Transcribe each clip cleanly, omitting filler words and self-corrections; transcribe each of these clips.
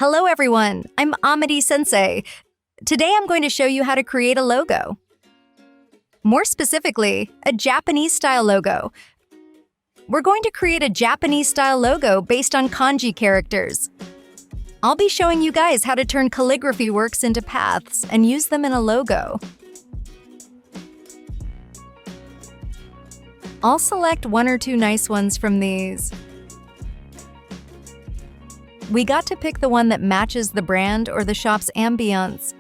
Hello everyone, I'm Amity Sensei. Today I'm going to show you how to create a logo. More specifically, a Japanese-style logo. We're going to create a Japanese-style logo based on kanji characters. I'll be showing you guys how to turn calligraphy works into paths and use them in a logo. I'll select one or two nice ones from these. We got to pick the one that matches the brand or the shop's ambience.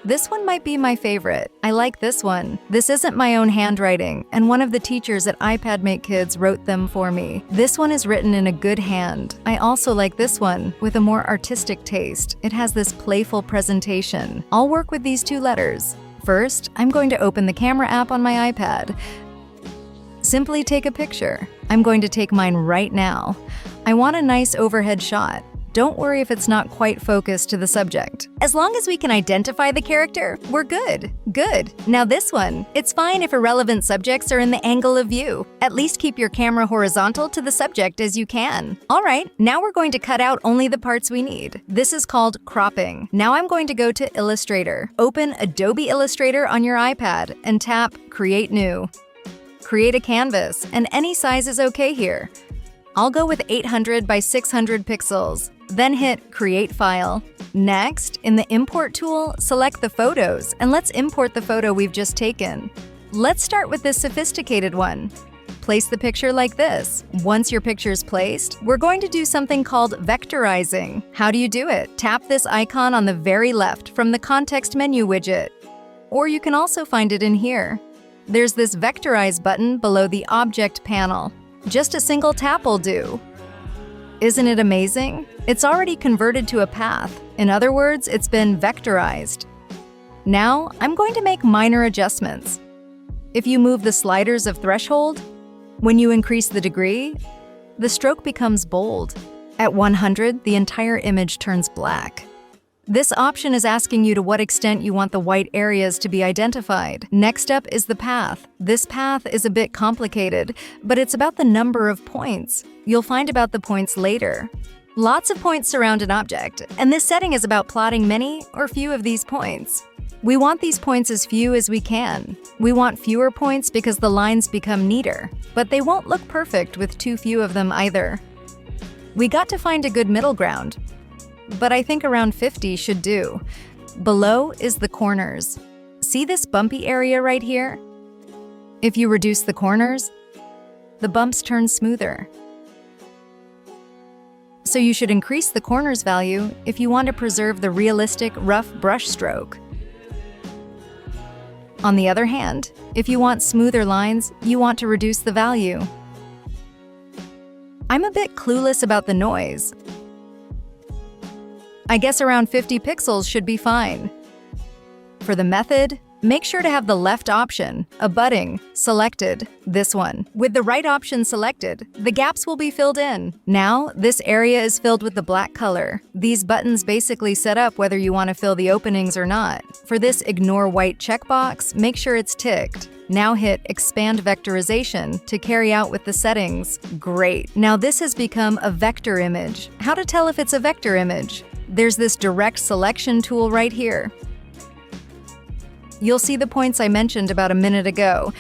This one might be my favorite. I like this one. This isn't my own handwriting, and one of the teachers at iPadmate Kids wrote them for me. This one is written in a good hand. I also like this one, with a more artistic taste. It has this playful presentation. I'll work with these two letters. First, I'm going to open the camera app on my iPad. Simply take a picture. I'm going to take mine right now. I want a nice overhead shot. Don't worry if it's not quite focused to the subject. As long as we can identify the character, we're good. Good. Now this one. It's fine if irrelevant subjects are in the angle of view. At least keep your camera horizontal to the subject as you can. All right, now we're going to cut out only the parts we need. This is called cropping. Now I'm going to go to Illustrator. Open Adobe Illustrator on your iPad and tap Create New. Create a canvas, and any size is okay here. I'll go with 800 by 600 pixels, then hit Create File. Next, in the Import tool, select the photos, and let's import the photo we've just taken. Let's start with this sophisticated one. Place the picture like this. Once your picture's placed, we're going to do something called vectorizing. How do you do it? Tap this icon on the very left from the context menu widget. Or you can also find it in here. There's this Vectorize button below the Object panel. Just a single tap will do. Isn't it amazing? It's already converted to a path. In other words, it's been vectorized. Now, I'm going to make minor adjustments. If you move the sliders of threshold, when you increase the degree, the stroke becomes bold. At 100, the entire image turns black. This option is asking you to what extent you want the white areas to be identified. Next up is the path. This path is a bit complicated, but it's about the number of points. You'll find about the points later. Lots of points surround an object, and this setting is about plotting many or few of these points. We want these points as few as we can. We want fewer points because the lines become neater, but they won't look perfect with too few of them either. We got to find a good middle ground, but I think around 50 should do. Below is the corners. See this bumpy area right here? If you reduce the corners, the bumps turn smoother. So you should increase the corners value if you want to preserve the realistic, rough brush stroke. On the other hand, if you want smoother lines, you want to reduce the value. I'm a bit clueless about the noise. I guess around 50 pixels should be fine. For the method, make sure to have the left option, abutting, selected, this one. With the right option selected, the gaps will be filled in. Now, this area is filled with the black color. These buttons basically set up whether you want to fill the openings or not. For this ignore white checkbox, make sure it's ticked. Now hit Expand Vectorization to carry out with the settings. Great. Now this has become a vector image. How to tell if it's a vector image? There's this direct selection tool right here. You'll see the points I mentioned about a minute ago.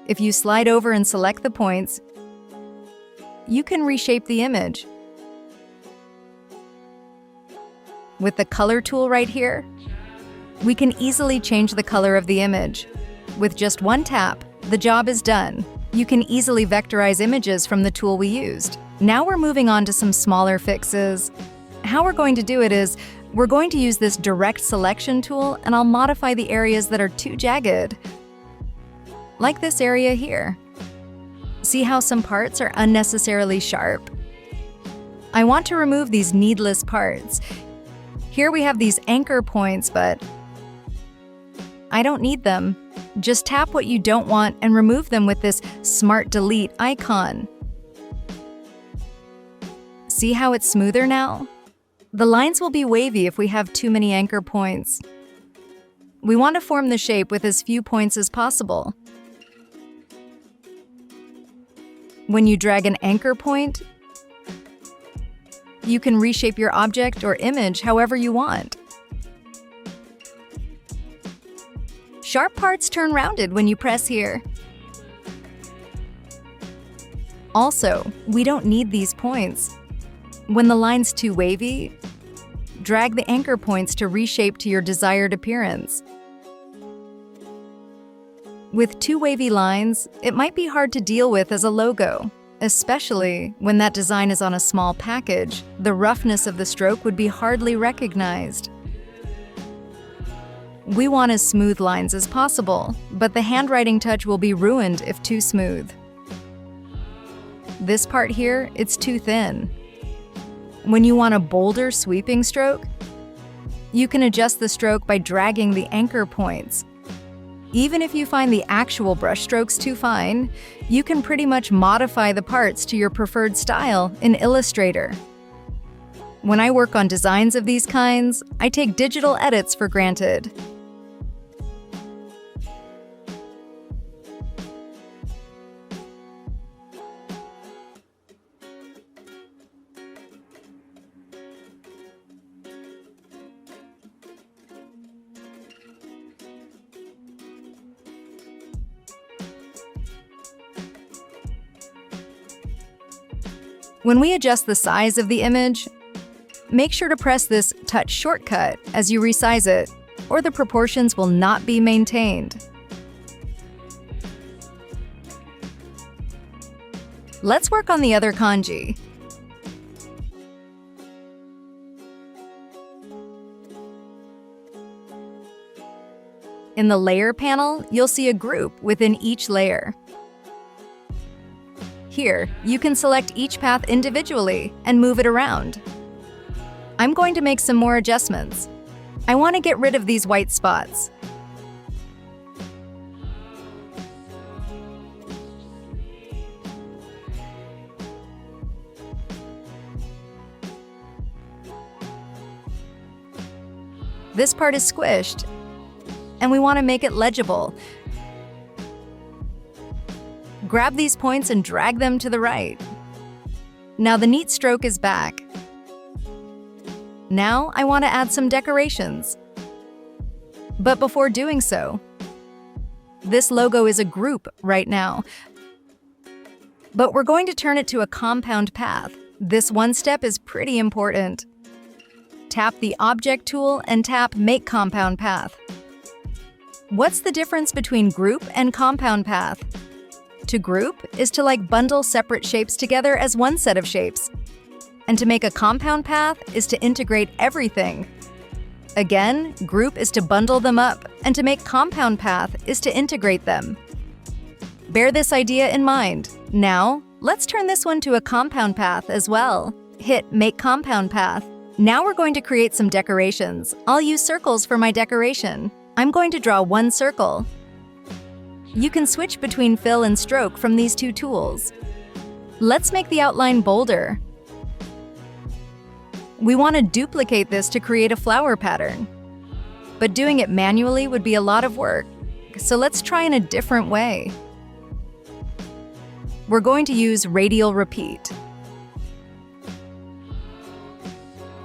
If you slide over and select the points, you can reshape the image. With the color tool right here, we can easily change the color of the image. With just one tap, the job is done. You can easily vectorize images from the tool we used. Now we're moving on to some smaller fixes. How we're going to do it is, we're going to use this direct selection tool, and I'll modify the areas that are too jagged. Like this area here. See how some parts are unnecessarily sharp? I want to remove these needless parts. Here we have these anchor points, but I don't need them. Just tap what you don't want and remove them with this Smart Delete icon. See how it's smoother now? The lines will be wavy if we have too many anchor points. We want to form the shape with as few points as possible. When you drag an anchor point, you can reshape your object or image however you want. Sharp parts turn rounded when you press here. Also, we don't need these points. When the line's too wavy, drag the anchor points to reshape to your desired appearance. With too wavy lines, it might be hard to deal with as a logo, especially when that design is on a small package. The roughness of the stroke would be hardly recognized. We want as smooth lines as possible, but the handwriting touch will be ruined if too smooth. This part here, it's too thin. When you want a bolder sweeping stroke, you can adjust the stroke by dragging the anchor points. Even if you find the actual brush strokes too fine, you can pretty much modify the parts to your preferred style in Illustrator. When I work on designs of these kinds, I take digital edits for granted. When we adjust the size of the image, make sure to press this touch shortcut as you resize it, or the proportions will not be maintained. Let's work on the other kanji. In the Layer panel, you'll see a group within each layer. Here, you can select each path individually and move it around. I'm going to make some more adjustments. I want to get rid of these white spots. This part is squished, and we want to make it legible. Grab these points and drag them to the right. Now the neat stroke is back. Now I want to add some decorations. But before doing so, this logo is a group right now, but we're going to turn it to a compound path. This one step is pretty important. Tap the Object tool and tap Make Compound Path. What's the difference between group and compound path? To group is to bundle separate shapes together as one set of shapes. And to make a compound path is to integrate everything. Again, group is to bundle them up, and to make compound path is to integrate them. Bear this idea in mind. Now, let's turn this one to a compound path as well. Hit Make Compound Path. Now we're going to create some decorations. I'll use circles for my decoration. I'm going to draw one circle. You can switch between fill and stroke from these two tools. Let's make the outline bolder. We want to duplicate this to create a flower pattern. But doing it manually would be a lot of work, so let's try in a different way. We're going to use Radial Repeat.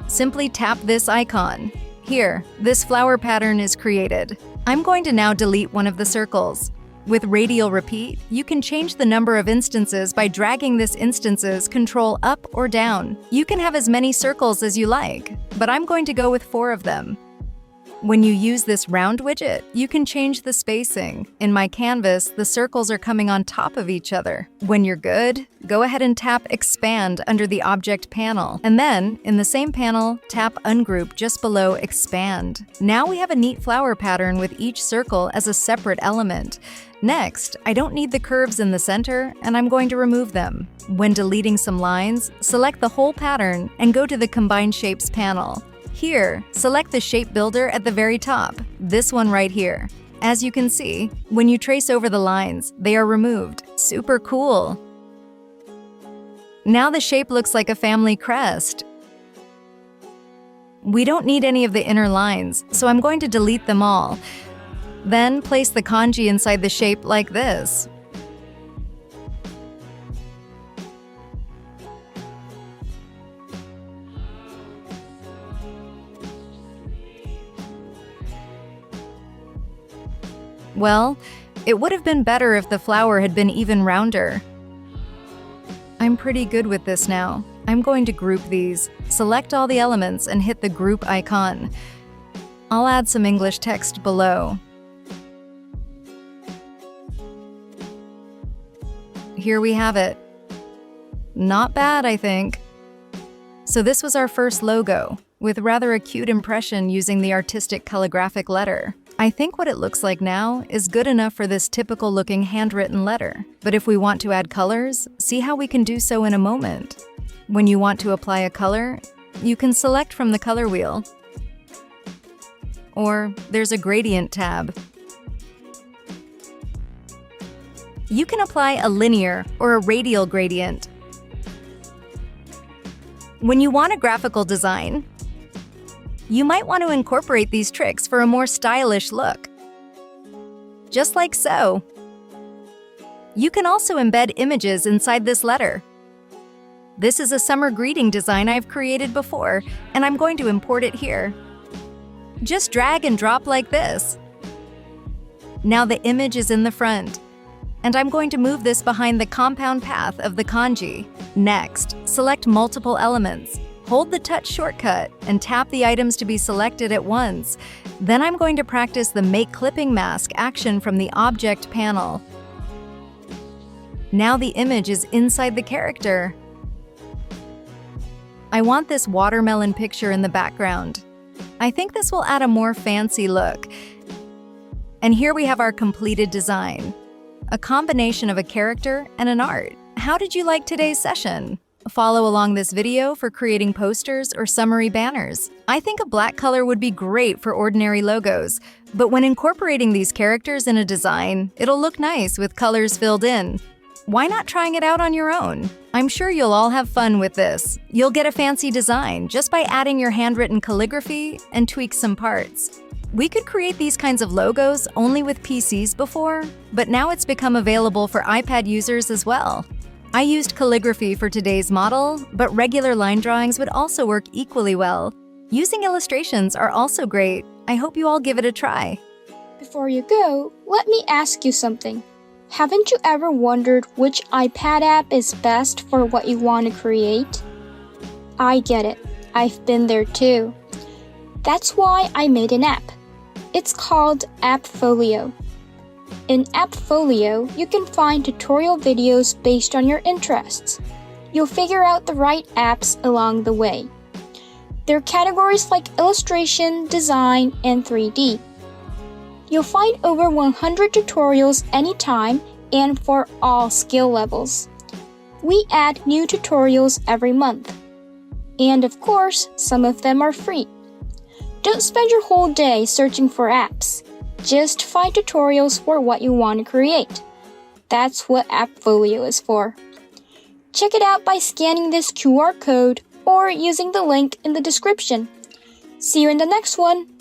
Simply tap this icon. Here, this flower pattern is created. I'm going to now delete one of the circles. With Radial Repeat, you can change the number of instances by dragging this instance's control up or down. You can have as many circles as you like, but I'm going to go with 4 of them. When you use this round widget, you can change the spacing. In my canvas, the circles are coming on top of each other. When you're good, go ahead and tap Expand under the Object panel. And then, in the same panel, tap Ungroup just below Expand. Now we have a neat flower pattern with each circle as a separate element. Next, I don't need the curves in the center, and I'm going to remove them. When deleting some lines, select the whole pattern and go to the Combine Shapes panel. Here, select the shape builder at the very top, this one right here. As you can see, when you trace over the lines, they are removed. Super cool! Now the shape looks like a family crest. We don't need any of the inner lines, so I'm going to delete them all. Then place the kanji inside the shape like this. Well, it would have been better if the flower had been even rounder. I'm pretty good with this now. I'm going to group these, select all the elements, and hit the group icon. I'll add some English text below. Here we have it. Not bad, I think. So this was our first logo, with rather a cute impression using the artistic calligraphic letter. I think what it looks like now is good enough for this typical looking handwritten letter. But if we want to add colors, see how we can do so in a moment. When you want to apply a color, you can select from the color wheel. Or there's a gradient tab. You can apply a linear or a radial gradient. When you want a graphical design, you might want to incorporate these tricks for a more stylish look. Just like so. You can also embed images inside this letter. This is a summer greeting design I've created before, and I'm going to import it here. Just drag and drop like this. Now the image is in the front, and I'm going to move this behind the compound path of the kanji. Next, select multiple elements. Hold the touch shortcut and tap the items to be selected at once. Then I'm going to practice the Make Clipping Mask action from the Object panel. Now the image is inside the character. I want this watermelon picture in the background. I think this will add a more fancy look. And here we have our completed design. A combination of a character and an art. How did you like today's session? Follow along this video for creating posters or summary banners. I think a black color would be great for ordinary logos, but when incorporating these characters in a design, it'll look nice with colors filled in. Why not trying it out on your own? I'm sure you'll all have fun with this. You'll get a fancy design just by adding your handwritten calligraphy and tweak some parts. We could create these kinds of logos only with PCs before, but now it's become available for iPad users as well. I used calligraphy for today's model, but regular line drawings would also work equally well. Using illustrations are also great. I hope you all give it a try. Before you go, let me ask you something. Haven't you ever wondered which iPad app is best for what you want to create? I get it. I've been there too. That's why I made an app. It's called Appfolio. In Appfolio, you can find tutorial videos based on your interests. You'll figure out the right apps along the way. There are categories like illustration, design, and 3D. You'll find over 100 tutorials anytime and for all skill levels. We add new tutorials every month. And of course, some of them are free. Don't spend your whole day searching for apps. Just find tutorials for what you want to create. That's what Appfolio is for. Check it out by scanning this QR code or using the link in the description. See you in the next one!